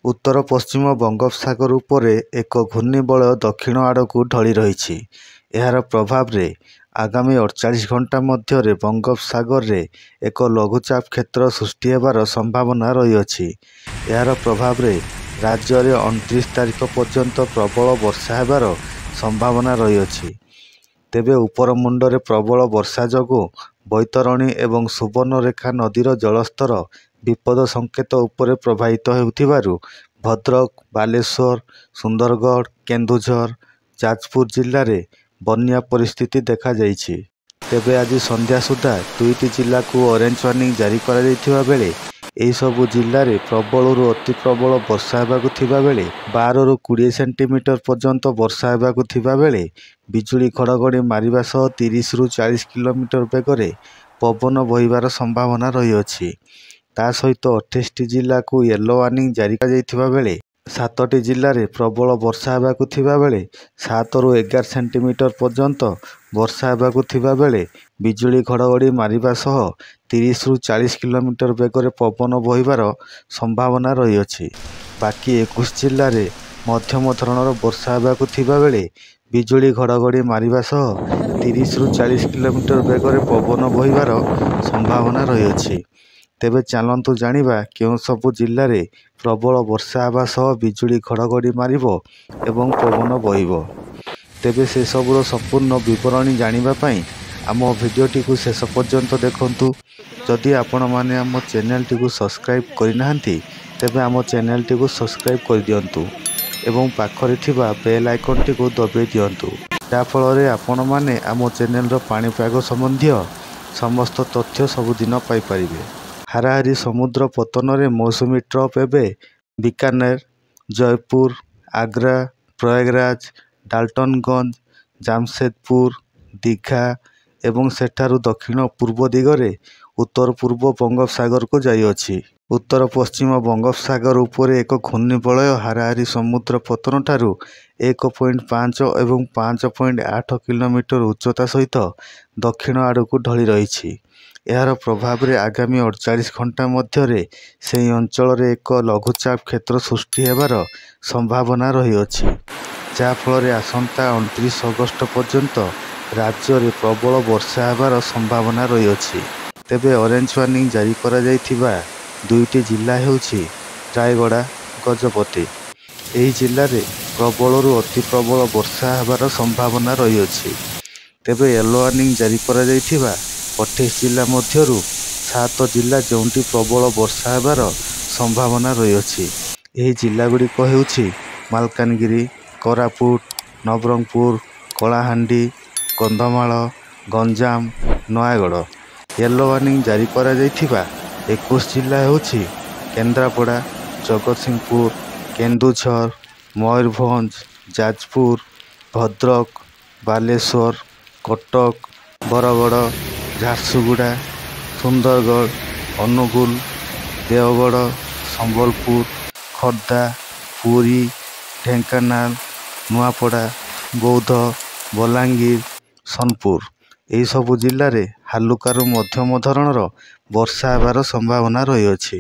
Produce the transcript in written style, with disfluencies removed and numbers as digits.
उत्तर पश्चिम बंगोपसागर उपरे एक घूर्णिबलय दक्षिण आड़क ढली रही। यार प्रभाव रे आगामी 48 घंटा मध्य बंगोपसागर रे एक लघुचाप क्षेत्र सृष्टि होबार संभावना रही। यार प्रभाव रे राज्य रे 29 तारिख पर्यंत प्रबल वर्षा होबार संभावना रही। तेबे उपर मुंडरे प्रबल वर्षा जोगु बैतरणी एवं सुवर्णरेखा नदीर जलस्तर विपद संकेत उपरे प्रभावित होउथिबारु भद्रक, बालेश्वर, सुंदरगढ़, केन्दुझर, जाजपुर जिल्ला रे बन्या परिस्थिति देखा जाइछि। तेबे आज संध्या सुधा दुईटी जिला को ऑरेंज वार्निंग जारी करा जाइथिबा बेले एही सबु जिल्ला रे प्रबलरु अति प्रबल वर्षा हेबाकु थिबा बेले 12 रु 20 सेंटीमीटर पर्यंत वर्षा हेबाकु थिबा बेले बिजुली घड़घड़ी मारिबा सह 30 रु 40 किलोमीटर बेगरे पवन बहिबार संभावना रही अछि। ता सहित 28 जिला को येलो वार्निंग जारी करा जाइथिबा बेले 7टी जिल्ला रे प्रबल वर्षा हेबाकु थिबा बेले 7 रु 11 सेंटीमीटर पर्यंत वर्षा हेबाकु थिबा बेले बिजुली घड़घड़ी मारिबा सह 30 रु 40 किलोमीटर बेगरे पवन बहिबार संभावना रही अछि। बाकी 21 जिल्ला रे मध्यम धरणर वर्षा हेबाकु थिबा बेले बिजुली घड़घड़ी मारिबा सह 30 रु 40 किलोमीटर बेगरे पवन बहिबार संभावना रही अछि। तेबे चलंतु जानिबा केउं सबु जिल्ला रे प्रबल वर्षा हेबा सह बिजुली घड़घड़ी मारिबो एवं पवन बहिबो। तेबे से सबुर संपूर्ण विवरणी जानिबा पई आम भिडियोटी को शेष पर्यंत देखंतु। जदि आपण माने आम चैनल टी को सब्सक्राइब करिनाहांती तेबे आम चैनल टी को सब्सक्राइब कर दियंतु एवं पाखरे थिबा बेल आइकन टी को दबाई दियंतु जा फल रे आपण माने आम चैनल रो पाणीपाग संबंधी समस्त तथ्य सबुदिन पाई परिबे। हाराहारी समुद्र पतन रे मौसुमी ट्रप एबे बीकानेर, जयपुर, आग्रा, प्रयागराज, डाल्टनगंज, जामशेदपुर, दीघा एवं सेठारु दक्षिण पूर्व दिगरे उत्तर पूर्व बंगोपसागर को जाइअछि। उत्तर पश्चिम बंगोपसागर उपरे एक घूर्णिबलय हाराहारी समुद्र पतन ठारू 1.5 एवं 5.8 किलोमीटर उच्चता सहित दक्षिण आड़क ढली रही। यार प्रभाव रे आगामी 48 घंटा मध्य से अंचल रे एक लघुचाप क्षेत्र सृष्टि होबार संभावना रही अछि। जा फल रे आसंता 29 अगस्त पर्यंत राज्य रे प्रबल वर्षा होबार संभावना रही अछि। तेबे ऑरेंज वार्निंग जारी करा जाइथिबा दुईटी जिला हेउछि रायगड़ा, गजपति। एही जिल्ला रे प्रबलरु अति प्रबल वर्षा होबार संभावना रही अछि। तेबे येलो वार्निंग जारी करा जाइथिबा 28 जिला मध्यरु 7 जिला जोंटी प्रबल वर्षा होबार संभावना रही अछि। एही जिला गुड़िक हेउछि मालकानगिरी, कोरापुट, नवरंगपुर, कलाहांडी, कंधमाल, गंजाम, नयागढ़। येलो वार्निंग जारी करा जाइथिबा 21 जिला हेउछि केन्द्रापड़ा, जगतसिंहपुर, केन्दुझर, मयूरभंज, जाजपुर, भद्रक, बालेश्वर, कटक, बरगड़, झारसुगुड़ा, सुंदरगढ़, अनुगुल, देवगढ़, संबलपुर, खोर्धा, पुरी, ढेंकानाल, नुआपड़ा, बौद्ध, बलांगीर, सोनपुर एही सबु जिल्ला रे हालुकारु मध्यम धरणर वर्षा हेबार संभावना रही अछि।